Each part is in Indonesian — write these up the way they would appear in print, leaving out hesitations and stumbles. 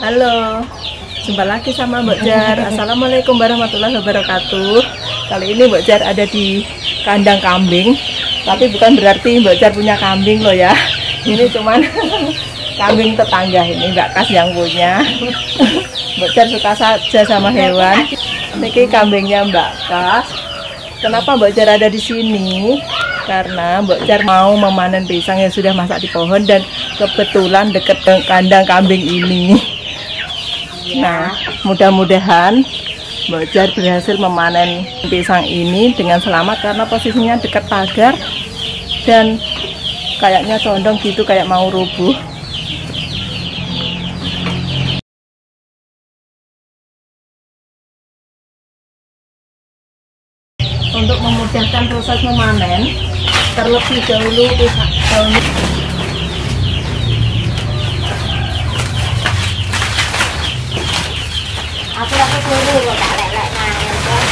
Halo, jumpa lagi sama Mbak Jar. Assalamualaikum warahmatullahi wabarakatuh. Kali ini Mbak Jar ada di kandang kambing, tapi bukan berarti Mbak Jar punya kambing loh ya. Ini cuman kambing tetangga, ini Mbak Kas yang punya. Mbak Jar suka saja sama hewan. Ini kambingnya Mbak Kas. Kenapa Mbak Jar ada di sini? Karena Mbak Jar mau memanen pisang yang sudah masak di pohon dan kebetulan dekat kandang kambing ini. Nah, mudah-mudahan Mbak Jar berhasil memanen pisang ini dengan selamat karena posisinya dekat pagar dan kayaknya condong gitu, kayak mau rubuh. Untuk memudahkan proses memanen, terlebih dahulu daun aku dulu kok tak lelek mangan kok.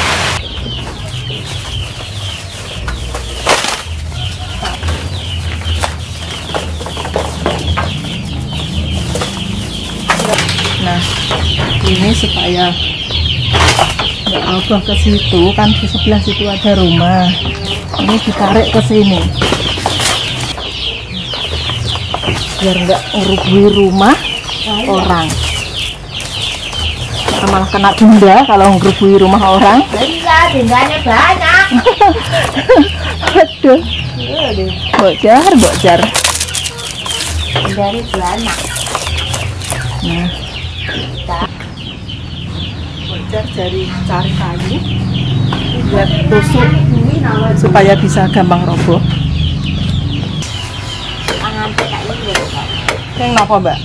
Nah, ini supaya nggak abah ke situ, kan di sebelah situ ada rumah. Ini ditarik ke sini biar nggak ngerubuhi rumah orang. Malah kena denda kalau ngerubuhi rumah orang. Iya, dendanya banyak. Aduh, bocor. Dendanya banyak. Nah, bocor cari kayu buat tusuk supaya bisa gampang roboh. Yang apa Mbak?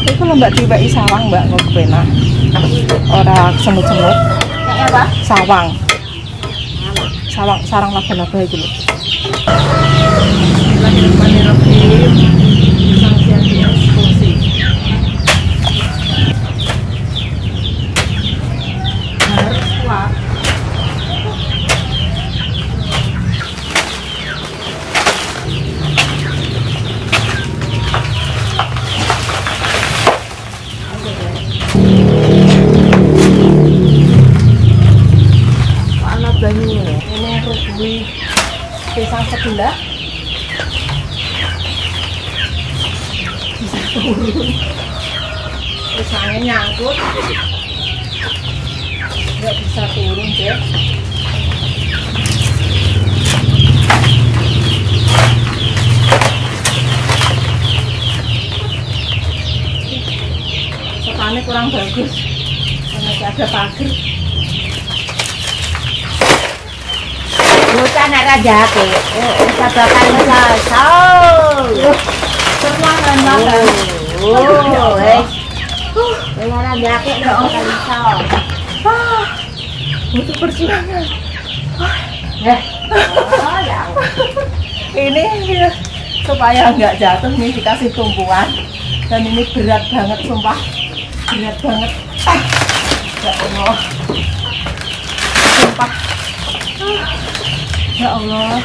Itu lho Mbak, diwai sawang Mbak, kok kepenak. Orang semut-semut. Kayak apa? Sawang, sarang laba-laba itu loh. Bismillahirrahmanirrahim. Pisang siap dieksekusi. Harus kuat. Ini rubuhi pisang sebelah bisa turun, pisangnya nyangkut, nggak bisa turun deh. Soalnya kurang bagus karena ada pagar. Bocah nak raja ke. Kita bakal iso. Semua kan makan. Dengan raja ke nek bakal iso. Butuh perjuangan. Ya. Ini supaya nggak jatuh nih dikasih tumpuan, dan ini berat banget, sumpah berat banget. Ya Allah, sumpah. Ya Allah,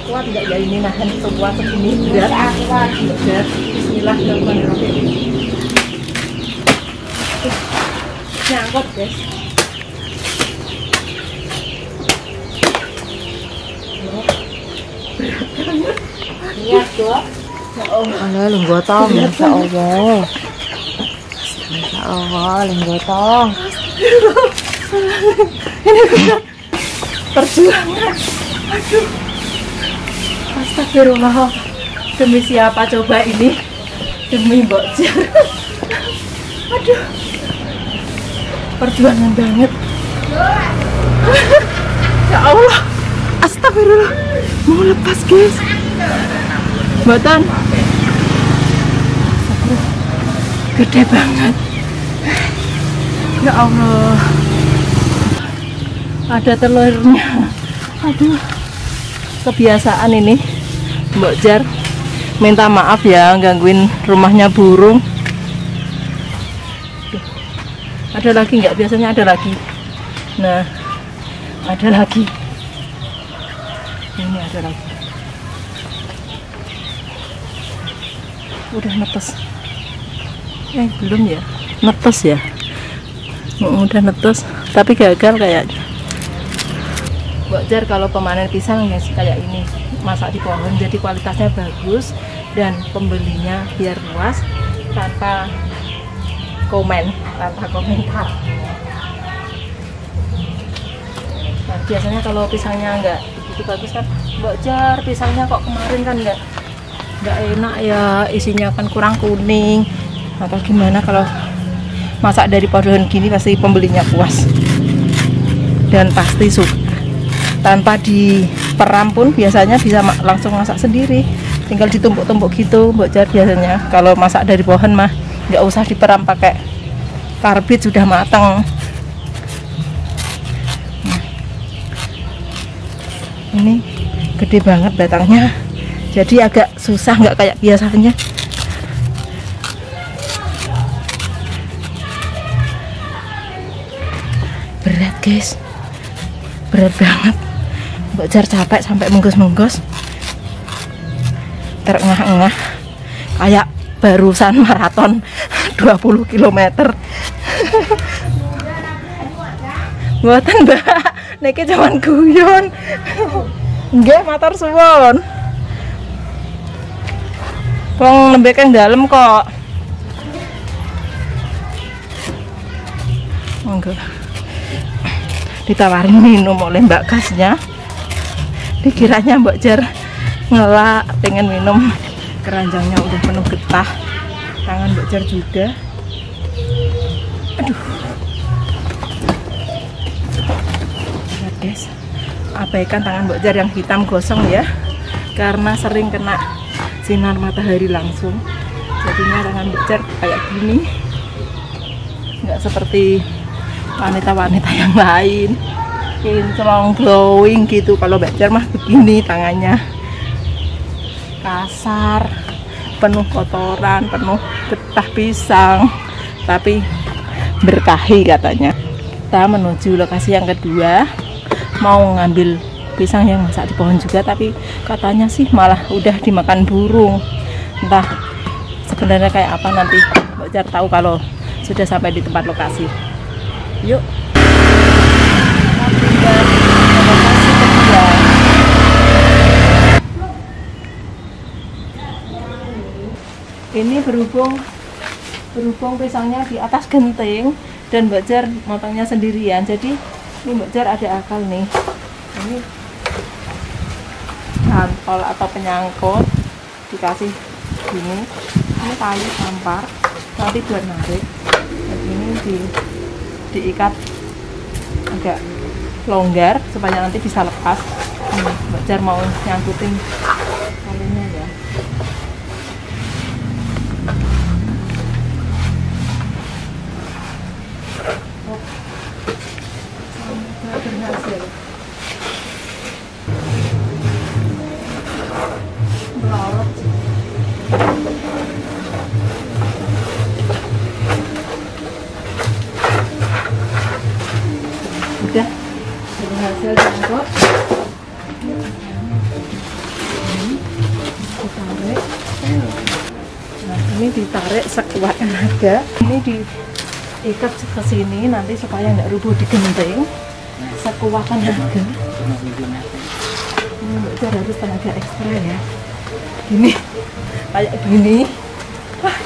kuat nggak ya ini nahan tumpuan segini? Berat, berat. Bismillahirrahmanirrahim. Nyangkut guys. Iya, Dok. Ya Allah. Ana lenggotong, insya Allah. Insya Allah, lenggotong. Ini berat. Perjuangan. Aduh. Astagfirullah. Demi siapa coba ini? Demi Mbak Jar. Aduh. Perjuangan banget. Ya Allah. Astagfirullah. Mau lepas guys. Mbatan. Gede banget. Ya Allah. Ada telurnya. Aduh, kebiasaan ini Mbak Jar. Minta maaf ya gangguin rumahnya burung. Ada lagi nggak? Biasanya ada lagi. Nah, ada lagi. Ini ada lagi. Udah netes. Belum ya, netes ya. Udah netes, tapi gagal kayaknya. Mbak Jar kalau pemanen pisang ya kayak ini, masak di pohon, jadi kualitasnya bagus dan pembelinya biar puas tanpa komentar. Nah, biasanya kalau pisangnya nggak begitu bagus kan, Mbak Jar pisangnya kok kemarin kan nggak enak ya, isinya kan kurang kuning atau gimana. Kalau masak dari pohon gini pasti pembelinya puas dan pasti suka. Tanpa diperam pun biasanya bisa langsung masak sendiri, tinggal ditumpuk-tumpuk gitu Mbak Jar biasanya. Kalau masak dari pohon mah nggak usah diperam pakai karbit, sudah matang. Nah, ini gede banget batangnya, jadi agak susah, nggak kayak biasanya. Berat guys, berat banget. Mbak Jar capek sampai menggos-menggos, terengah-engah kayak barusan maraton 20 km. Mboten Mbak, niki jaman guyon. Nggih, matur suwun. Wong nembe kang dalem kok. Monggo. Ditawarin minum oleh Mbak Kasnya. Dikiranya Mbak Jar ngelak pengen minum, keranjangnya udah penuh getah, tangan Mbak Jar juga. Aduh, lihat guys, abaikan tangan Mbak Jar yang hitam gosong ya, karena sering kena sinar matahari langsung, jadinya tangan Mbak Jar kayak gini, nggak seperti wanita-wanita yang lain kinclong glowing gitu. Kalau Mbak Jar mah begini tangannya, kasar, penuh kotoran, penuh getah pisang, tapi berkahi katanya. Kita menuju lokasi yang kedua, mau ngambil pisang yang masak di pohon juga, tapi katanya sih malah udah dimakan burung. Entah sebenarnya kayak apa, nanti Mbak Jar tahu kalau sudah sampai di tempat lokasi. Yuk. Ini berhubung pisangnya di atas genting dan Mbak Jar motongnya sendirian, jadi ini Mbak Jar ada akal nih. Ini cantol atau penyangkut dikasih gini, ini tali sampar nanti buat narik. Dan ini diikat agak longgar supaya nanti bisa lepas. Mbak Jar mau nyangkutin talinya ya. Semoga berhasil. Melorot. Udah berhasil diangkut. Ditarik. Nah, ini ditarik sekuat tenaga. Ini diikat ke sini nanti supaya nggak rubuh di genting. Sekuat tenaga. Ini Mbak Jar harus tenaga ekstra ya. Gini, kayak gini. Wah.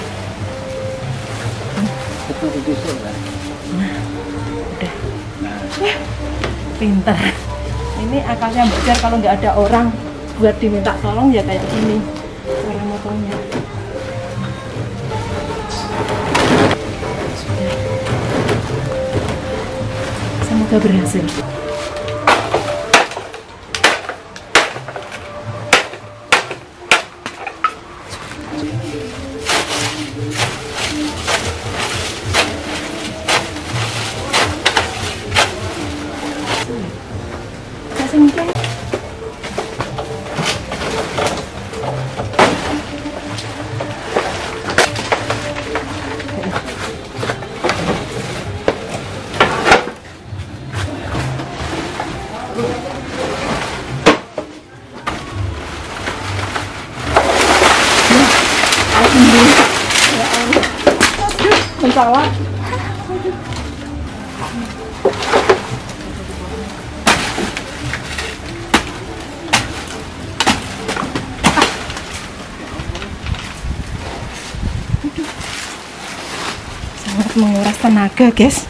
Nah, udah. Pintar. Ini akalnya Mbak Jar kalau nggak ada orang buat diminta tolong ya kayak gini cara motongnya. Sudah. Semoga berhasil. bawa. Sangat menguras tenaga, guys.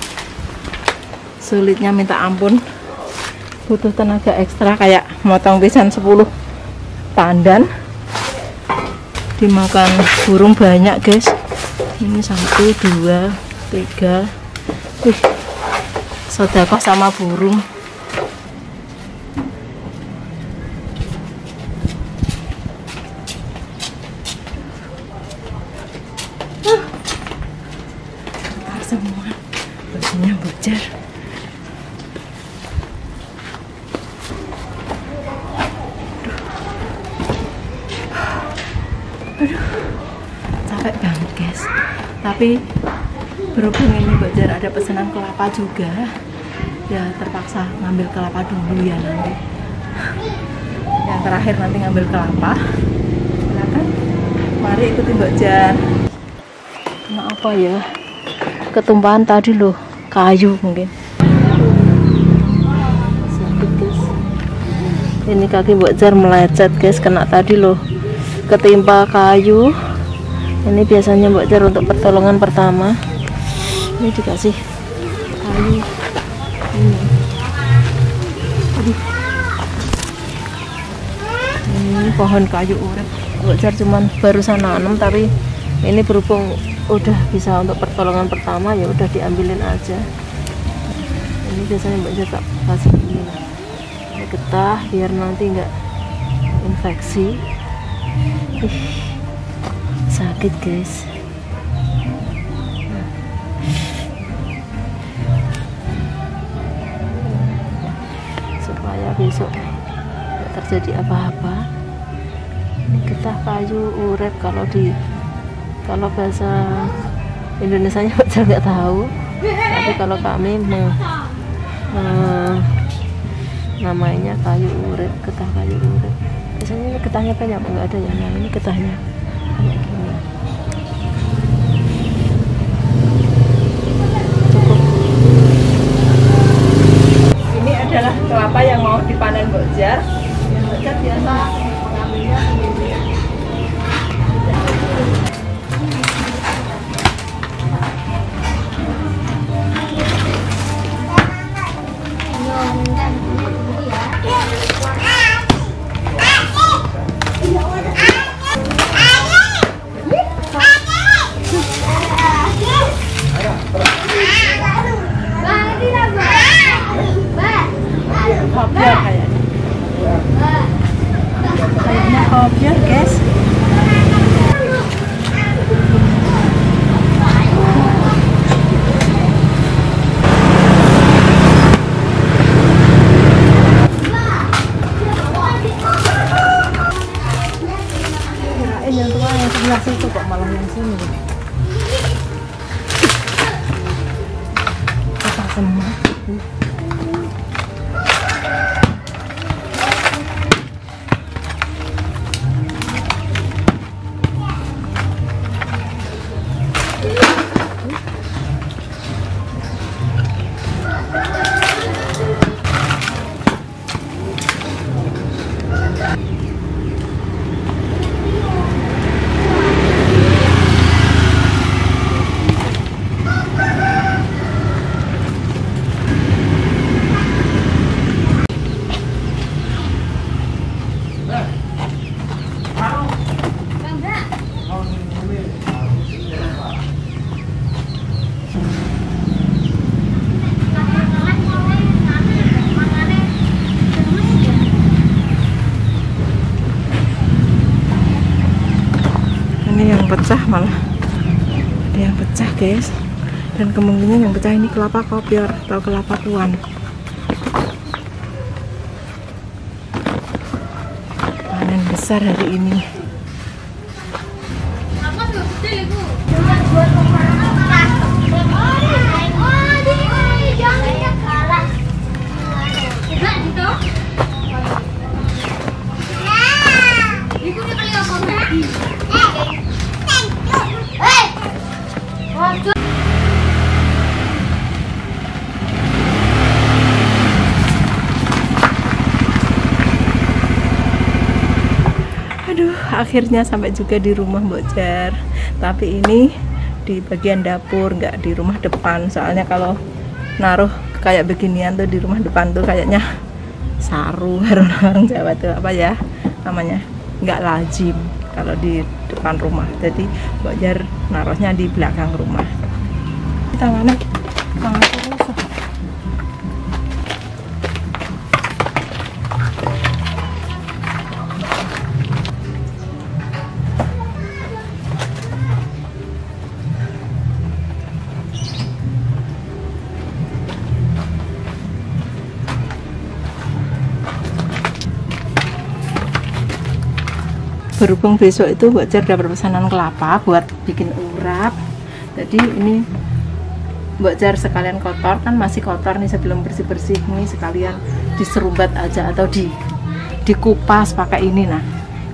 Sulitnya minta ampun. Butuh tenaga ekstra kayak motong pisang 10 tandan. Dimakan burung banyak, guys. Ini 1, 2, 3. Wih, sedekah sama burung. Semua bajunya bocor. Aduh, capek banget, guys. Tapi berhubung ini bocor ada pesanan kelapa juga, ya terpaksa ngambil kelapa dulu ya nanti. Yang terakhir nanti ngambil kelapa. Silakan, mari ikuti bocor. Kena apa ya? Ketumpahan tadi loh, kayu mungkin. Sakit, guys. Ini kaki bocor melecet, guys, kena tadi loh, ketimpa kayu. Ini biasanya bocor untuk pertolongan pertama. Ini dikasih kayu ini. Aduh. Ini pohon kayu urip. Bocor cuman barusan nanam, tapi ini berhubung udah bisa untuk pertolongan pertama, ya udah diambilin aja. Ini biasanya bocor tak kasih ini, ini getah biar nanti nggak infeksi. Sakit, guys. Supaya besok nggak terjadi apa-apa. Ini getah kayu urip, kalau bahasa Indonesianya saya nggak tahu, tapi kalau kami namanya kayu urip, getah kayu urip. Biasanya ini getahnya banyak apa nggak ada ya? Nah, ini getahnya kayak gini. Cukup. Ini adalah kelapa yang mau dipanen bocor. Bocor biasa mengambilnya sendiri. Kopior kayaknya kopior, guys. Kirain yang tua yang sebelah situ kok malah yang sini. Kita semua. Ini yang pecah, malah ada yang pecah, guys, dan kemungkinan yang pecah ini kelapa kopior atau kelapa kuan. Panen besar hari ini. akhirnya sampai juga di rumah Mbok Jar. Tapi ini di bagian dapur, nggak di rumah depan. Soalnya kalau naruh kayak beginian tuh di rumah depan tuh kayaknya saru, orang Jawa tuh apa ya namanya, nggak lazim kalau di depan rumah. Jadi Mbok Jar naruhnya di belakang rumah. Tangannya rusak. Berhubung besok itu Mbok Jar dapat pesanan kelapa buat bikin urap. Jadi ini Mbok Jar sekalian kotor, kan masih kotor nih, sebelum bersih-bersih nih sekalian diserumbat aja atau dikupas pakai ini. Nah,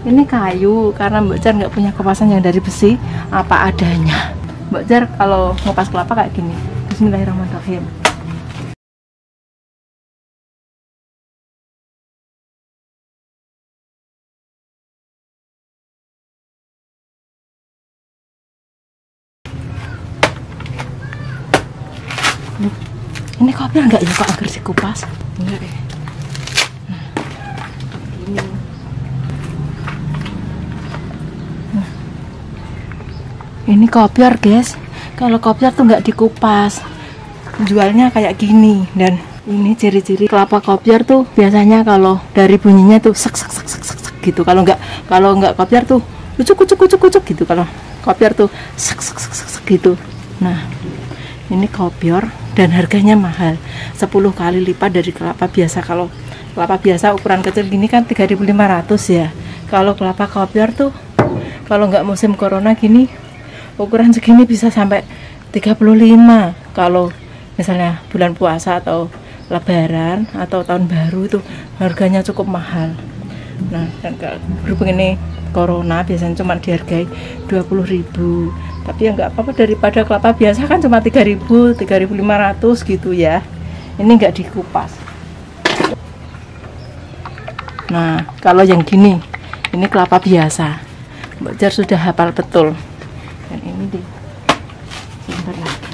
ini kayu karena Mbok Jar nggak punya kupasan yang dari besi, apa adanya. Mbok Jar kalau ngupas kelapa kayak gini. Bismillahirrahmanirrahim. Ini kopi enggak ya kok agar dikupas? Enggak ya. Nah, ini. Nah. Ini kopior guys. Kalau kopior tuh nggak dikupas, jualnya kayak gini. Dan ini ciri-ciri kelapa kopior tuh biasanya kalau dari bunyinya tuh sek sek sek sek sek, sek gitu. Kalau nggak kopior tuh kucuk kucuk kucuk kucuk gitu. Kalau kopior tuh sek sek sek sek, sek gitu. Nah, ini kopior dan harganya mahal, 10 kali lipat dari kelapa biasa. Kalau kelapa biasa ukuran kecil gini kan 3.500 ya. Kalau kelapa kopior tuh kalau nggak musim corona gini ukuran segini bisa sampai 35. Kalau misalnya bulan puasa atau lebaran atau tahun baru itu harganya cukup mahal. Nah, dan berhubung ini corona biasanya cuma dihargai 20.000. Tapi ya nggak apa-apa, daripada kelapa biasa kan cuma 3.000, 3.500 gitu ya. Ini nggak dikupas. Nah, kalau yang gini, ini kelapa biasa. Mbok Jar sudah hafal betul. Dan ini di sebentar lagi.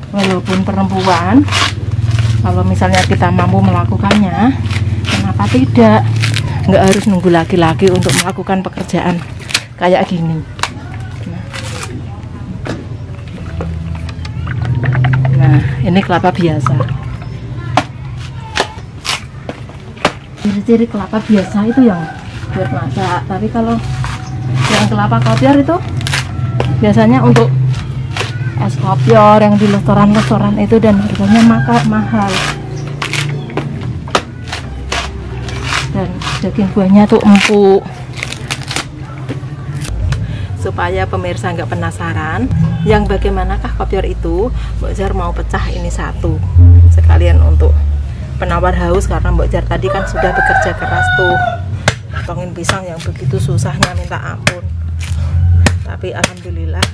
Walaupun perempuan, kalau misalnya kita mampu melakukannya, kenapa tidak? Nggak harus nunggu laki-laki untuk melakukan pekerjaan kayak gini. Nah, ini kelapa biasa. Ciri-ciri kelapa biasa itu yang buat masak. Tapi kalau yang kelapa kopior itu biasanya untuk es kopior yang di restoran-restoran itu, dan harganya mahal. Dan daging buahnya tuh empuk. Supaya pemirsa nggak penasaran yang bagaimanakah kopior itu, Mbok Jar mau pecah ini satu sekalian untuk penawar haus, karena Mbok Jar tadi kan sudah bekerja keras tuh potongin pisang yang begitu susahnya minta ampun. Tapi alhamdulillah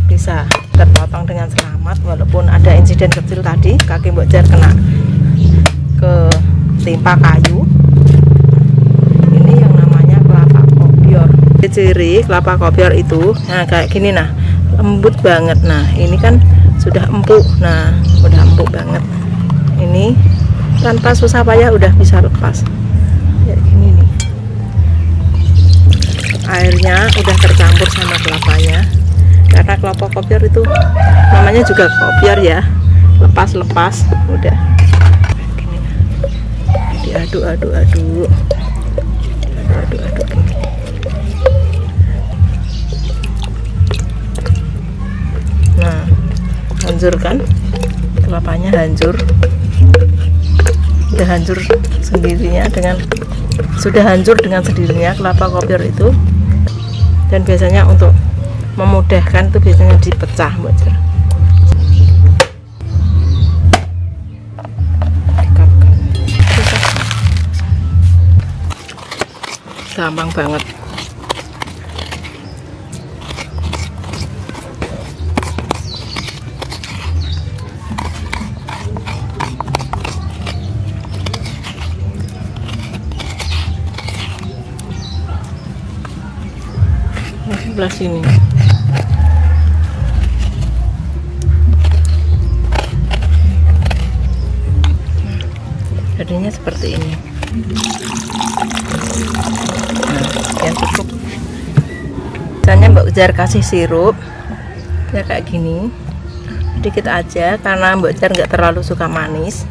bisa terpotong dengan selamat, walaupun ada insiden kecil tadi, kaki Mbok Jar kena ke timpa kayu. Ciri kelapa kopior itu, nah kayak gini, nah lembut banget. Nah ini kan sudah empuk, nah udah empuk banget. Ini tanpa susah payah udah bisa lepas kayak gini nih. Airnya udah tercampur sama kelapanya, karena kelapa kopior itu namanya juga kopior ya, lepas-lepas udah gini. Diaduk-aduk gini. Nah, hancur kan, kelapanya hancur, sudah hancur dengan sendirinya kelapa kopior itu. Dan biasanya untuk memudahkan tuh biasanya dipecah, Mbok Jar. Gampang banget. sebelah sini. Jadinya seperti ini. Nah, yang cukup. Misalnya Mbak Jar kasih sirup ya kayak gini, dikit aja karena Mbak Jar nggak terlalu suka manis.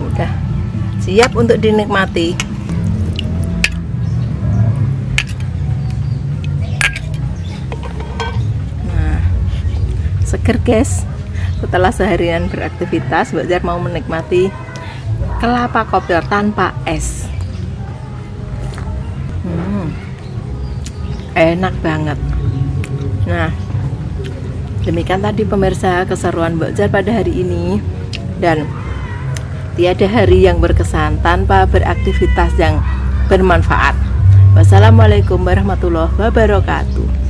Udah siap untuk dinikmati. Seger guys, setelah seharian beraktivitas Mbak Jar mau menikmati kelapa kopior tanpa es. Enak banget. Nah, demikian tadi pemirsa keseruan Mbak Jar pada hari ini, dan tiada hari yang berkesan tanpa beraktivitas yang bermanfaat. Wassalamualaikum warahmatullahi wabarakatuh.